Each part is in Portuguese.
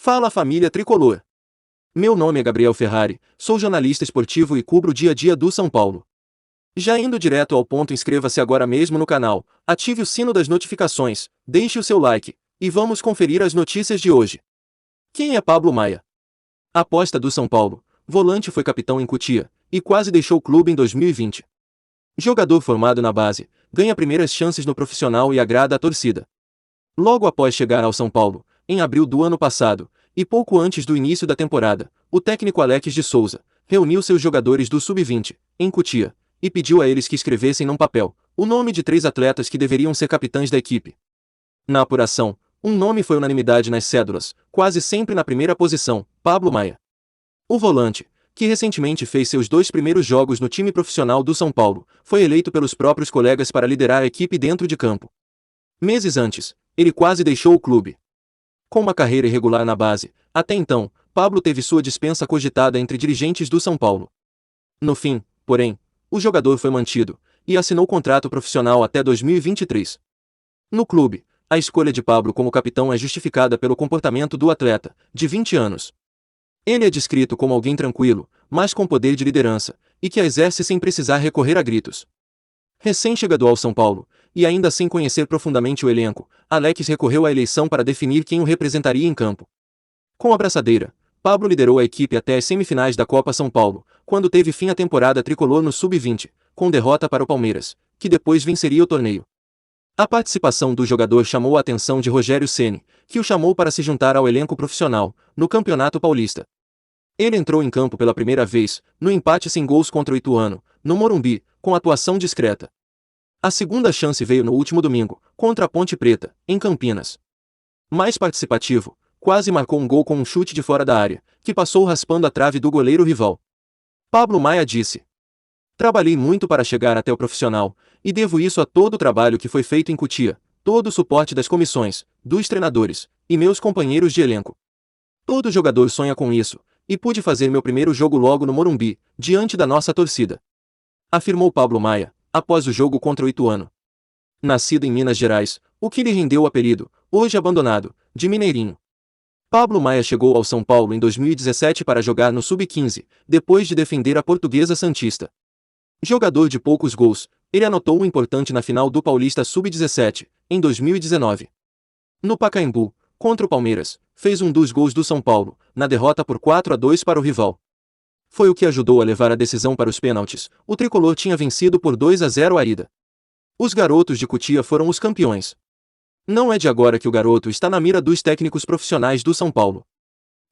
Fala família tricolor! Meu nome é Gabriel Ferrari, sou jornalista esportivo e cubro o dia a dia do São Paulo. Já indo direto ao ponto, inscreva-se agora mesmo no canal, ative o sino das notificações, deixe o seu like, e vamos conferir as notícias de hoje. Quem é Pablo Maia? Aposta do São Paulo, volante, foi capitão em Cotia, e quase deixou o clube em 2020. Jogador formado na base, ganha primeiras chances no profissional e agrada a torcida. Logo após chegar ao São Paulo, em abril do ano passado, e pouco antes do início da temporada, o técnico Alex de Souza reuniu seus jogadores do Sub-20, em Cotia, e pediu a eles que escrevessem num papel o nome de 3 atletas que deveriam ser capitães da equipe. Na apuração, um nome foi unanimidade nas cédulas, quase sempre na primeira posição: Pablo Maia. O volante, que recentemente fez seus 2 primeiros jogos no time profissional do São Paulo, foi eleito pelos próprios colegas para liderar a equipe dentro de campo. Meses antes, ele quase deixou o clube. Com uma carreira irregular na base, até então, Pablo teve sua dispensa cogitada entre dirigentes do São Paulo. No fim, porém, o jogador foi mantido, e assinou contrato profissional até 2023. No clube, a escolha de Pablo como capitão é justificada pelo comportamento do atleta, de 20 anos. Ele é descrito como alguém tranquilo, mas com poder de liderança, e que a exerce sem precisar recorrer a gritos. Recém-chegado ao São Paulo, e ainda sem conhecer profundamente o elenco, Alex recorreu à eleição para definir quem o representaria em campo. Com a braçadeira, Pablo liderou a equipe até as semifinais da Copa São Paulo, quando teve fim a temporada tricolor no Sub-20, com derrota para o Palmeiras, que depois venceria o torneio. A participação do jogador chamou a atenção de Rogério Ceni, que o chamou para se juntar ao elenco profissional, no Campeonato Paulista. Ele entrou em campo pela primeira vez, no empate sem gols contra o Ituano, no Morumbi, com atuação discreta. A segunda chance veio no último domingo, contra a Ponte Preta, em Campinas. Mais participativo, quase marcou um gol com um chute de fora da área, que passou raspando a trave do goleiro rival. Pablo Maia disse: "Trabalhei muito para chegar até o profissional, e devo isso a todo o trabalho que foi feito em Cotia, todo o suporte das comissões, dos treinadores, e meus companheiros de elenco. Todo jogador sonha com isso, e pude fazer meu primeiro jogo logo no Morumbi, diante da nossa torcida", afirmou Pablo Maia, após o jogo contra o Ituano. Nascido em Minas Gerais, o que lhe rendeu o apelido, hoje abandonado, de Mineirinho. Pablo Maia chegou ao São Paulo em 2017 para jogar no Sub-15, depois de defender a Portuguesa Santista. Jogador de poucos gols, ele anotou um importante na final do Paulista Sub-17, em 2019. No Pacaembu, contra o Palmeiras, fez um dos gols do São Paulo, na derrota por 4-2 para o rival. Foi o que ajudou a levar a decisão para os pênaltis. O tricolor tinha vencido por 2-0 a ida. Os garotos de Cotia foram os campeões. Não é de agora que o garoto está na mira dos técnicos profissionais do São Paulo.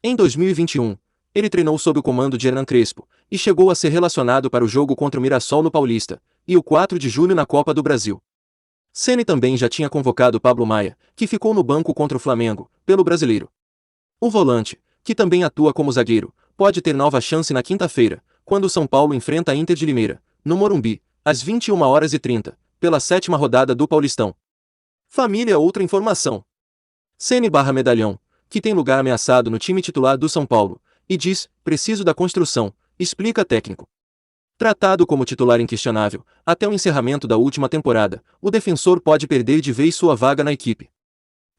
Em 2021, ele treinou sob o comando de Hernan Crespo, e chegou a ser relacionado para o jogo contra o Mirassol no Paulista, e o 4 de julho na Copa do Brasil. Ceni também já tinha convocado Pablo Maia, que ficou no banco contra o Flamengo, pelo Brasileiro. O volante, que também atua como zagueiro, pode ter nova chance na quinta-feira, quando o São Paulo enfrenta a Inter de Limeira, no Morumbi, às 21h30, pela 7ª rodada do Paulistão. Família, outra informação. Ceni/Medalhão, que tem lugar ameaçado no time titular do São Paulo, e diz: "Preciso da construção", explica técnico. Tratado como titular inquestionável, até o encerramento da última temporada, o defensor pode perder de vez sua vaga na equipe.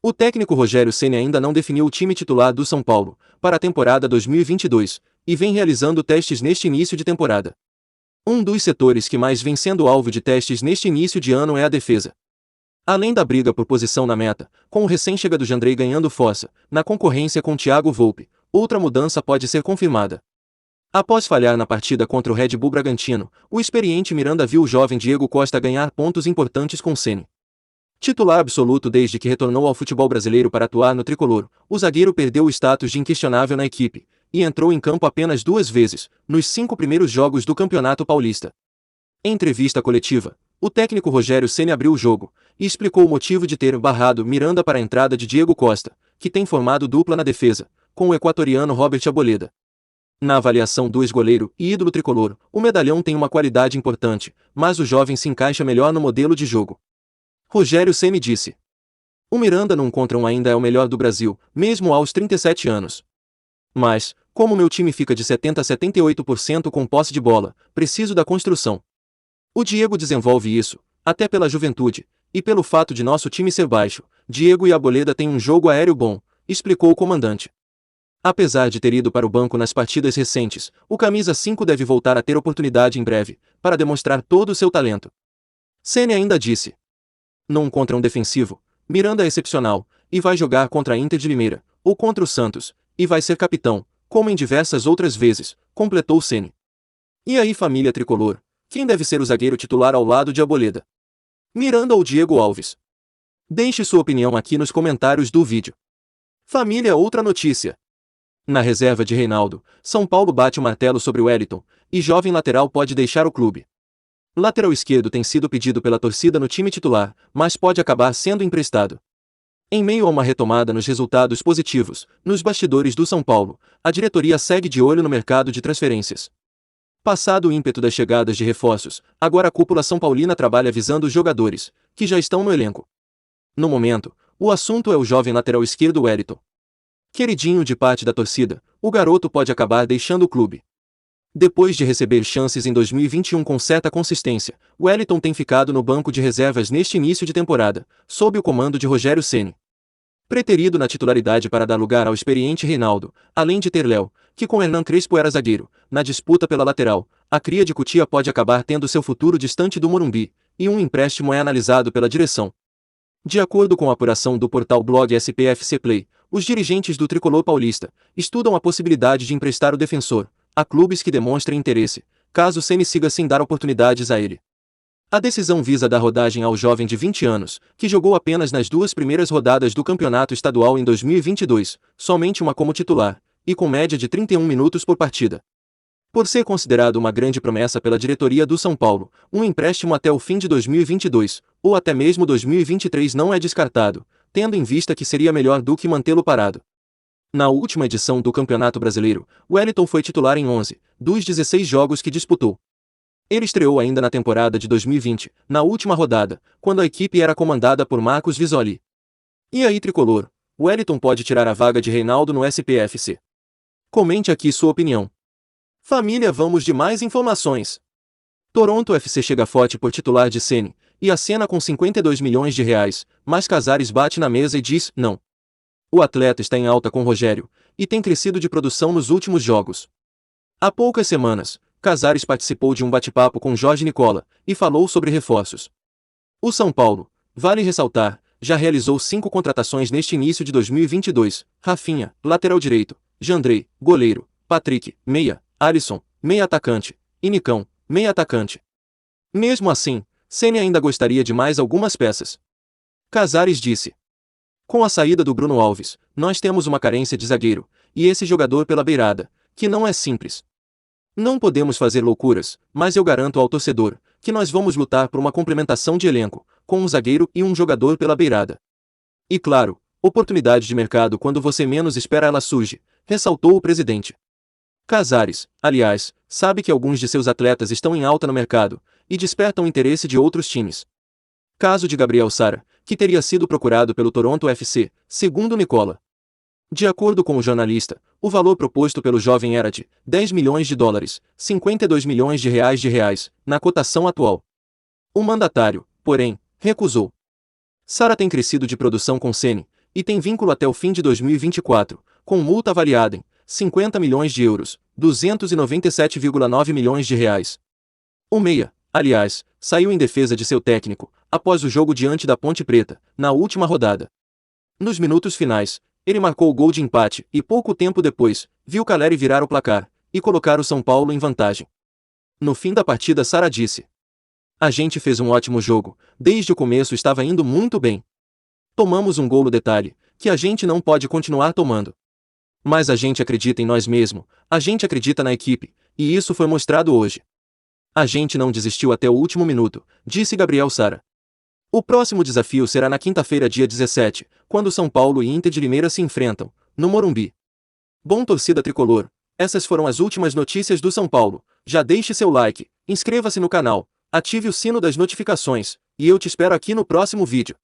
O técnico Rogério Ceni ainda não definiu o time titular do São Paulo para a temporada 2022, e vem realizando testes neste início de temporada. Um dos setores que mais vem sendo alvo de testes neste início de ano é a defesa. Além da briga por posição na meta, com o recém-chegado Jandrei ganhando força, na concorrência com Thiago Volpi, outra mudança pode ser confirmada. Após falhar na partida contra o Red Bull Bragantino, o experiente Miranda viu o jovem Diego Costa ganhar pontos importantes com Ceni. Titular absoluto desde que retornou ao futebol brasileiro para atuar no tricolor, o zagueiro perdeu o status de inquestionável na equipe, e entrou em campo apenas 2 vezes, nos 5 primeiros jogos do Campeonato Paulista. Em entrevista coletiva, o técnico Rogério Ceni abriu o jogo, e explicou o motivo de ter barrado Miranda para a entrada de Diego Costa, que tem formado dupla na defesa, com o equatoriano Robert Arboleda. Na avaliação do ex-goleiro e ídolo tricolor, o medalhão tem uma qualidade importante, mas o jovem se encaixa melhor no modelo de jogo. Rogério Ceni disse: "O Miranda num contra um ainda é o melhor do Brasil, mesmo aos 37 anos. Mas, como meu time fica de 70 a 78% com posse de bola, preciso da construção. O Diego desenvolve isso, até pela juventude, e pelo fato de nosso time ser baixo. Diego e Arboleda têm um jogo aéreo bom", explicou o comandante. Apesar de ter ido para o banco nas partidas recentes, o camisa 5 deve voltar a ter oportunidade em breve, para demonstrar todo o seu talento. Ceni ainda disse: não contra um defensivo, Miranda é excepcional, e vai jogar contra a Inter de Limeira, ou contra o Santos, e vai ser capitão, como em diversas outras vezes, completou Ceni. E aí, família tricolor, quem deve ser o zagueiro titular ao lado de Arboleda? Miranda ou Diego Alves? Deixe sua opinião aqui nos comentários do vídeo. Família, outra notícia. Na reserva de Reinaldo, São Paulo bate o martelo sobre o Wellington, e jovem lateral pode deixar o clube. Lateral esquerdo tem sido pedido pela torcida no time titular, mas pode acabar sendo emprestado. Em meio a uma retomada nos resultados positivos, nos bastidores do São Paulo, a diretoria segue de olho no mercado de transferências. Passado o ímpeto das chegadas de reforços, agora a cúpula são paulina trabalha visando os jogadores, que já estão no elenco. No momento, o assunto é o jovem lateral esquerdo Wellington. Queridinho de parte da torcida, o garoto pode acabar deixando o clube. Depois de receber chances em 2021 com certa consistência, Wellington tem ficado no banco de reservas neste início de temporada, sob o comando de Rogério Ceni. Preterido na titularidade para dar lugar ao experiente Reinaldo, além de ter Léo, que com Hernan Crespo era zagueiro, na disputa pela lateral, a cria de Cotia pode acabar tendo seu futuro distante do Morumbi, e um empréstimo é analisado pela direção. De acordo com a apuração do portal blog SPFC Play, os dirigentes do tricolor paulista estudam a possibilidade de emprestar o defensor a clubes que demonstrem interesse, caso Ceni siga sem dar oportunidades a ele. A decisão visa dar rodagem ao jovem de 20 anos, que jogou apenas nas 2 primeiras rodadas do campeonato estadual em 2022, somente uma como titular, e com média de 31 minutos por partida. Por ser considerado uma grande promessa pela diretoria do São Paulo, um empréstimo até o fim de 2022, ou até mesmo 2023 não é descartado, tendo em vista que seria melhor do que mantê-lo parado. Na última edição do Campeonato Brasileiro, Wellington foi titular em 11 dos 16 jogos que disputou. Ele estreou ainda na temporada de 2020, na última rodada, quando a equipe era comandada por Marcos Visoli. E aí, tricolor, Wellington pode tirar a vaga de Reinaldo no SPFC? Comente aqui sua opinião. Família, vamos de mais informações. Toronto FC chega forte por titular de Ceni, e acena com 52 milhões de reais, mas Casares bate na mesa e diz não. O atleta está em alta com Rogério, e tem crescido de produção nos últimos jogos. Há poucas semanas, Casares participou de um bate-papo com Jorge Nicola, e falou sobre reforços. O São Paulo, vale ressaltar, já realizou 5 contratações neste início de 2022, Rafinha, lateral direito, Jandrei, goleiro, Patrick, meia, Alisson, meia atacante, e Nicão, meia atacante. Mesmo assim, Ceni ainda gostaria de mais algumas peças. Casares disse: com a saída do Bruno Alves, nós temos uma carência de zagueiro, e esse jogador pela beirada, que não é simples. Não podemos fazer loucuras, mas eu garanto ao torcedor, que nós vamos lutar por uma complementação de elenco, com um zagueiro e um jogador pela beirada. E claro, oportunidade de mercado quando você menos espera ela surge, ressaltou o presidente. Casares, aliás, sabe que alguns de seus atletas estão em alta no mercado, e despertam o interesse de outros times. Caso de Gabriel Sara, que teria sido procurado pelo Toronto FC, segundo Nicola. De acordo com o jornalista, o valor proposto pelo jovem era de 10 milhões de dólares, 52 milhões de reais, na cotação atual. O mandatário, porém, recusou. Sara tem crescido de produção com Ceni, e tem vínculo até o fim de 2024, com multa avaliada em 50 milhões de euros, 297,9 milhões de reais. O meia, aliás, saiu em defesa de seu técnico, após o jogo diante da Ponte Preta, na última rodada. Nos minutos finais, ele marcou o gol de empate e pouco tempo depois, viu Caleri virar o placar e colocar o São Paulo em vantagem. No fim da partida, Sara disse: a gente fez um ótimo jogo, desde o começo estava indo muito bem. Tomamos um gol no detalhe, que a gente não pode continuar tomando. Mas a gente acredita em nós mesmos, a gente acredita na equipe, e isso foi mostrado hoje. A gente não desistiu até o último minuto, disse Gabriel Sara. O próximo desafio será na quinta-feira, dia 17, quando São Paulo e Inter de Limeira se enfrentam, no Morumbi. Bom, torcida tricolor, essas foram as últimas notícias do São Paulo. Já deixe seu like, inscreva-se no canal, ative o sino das notificações, e eu te espero aqui no próximo vídeo.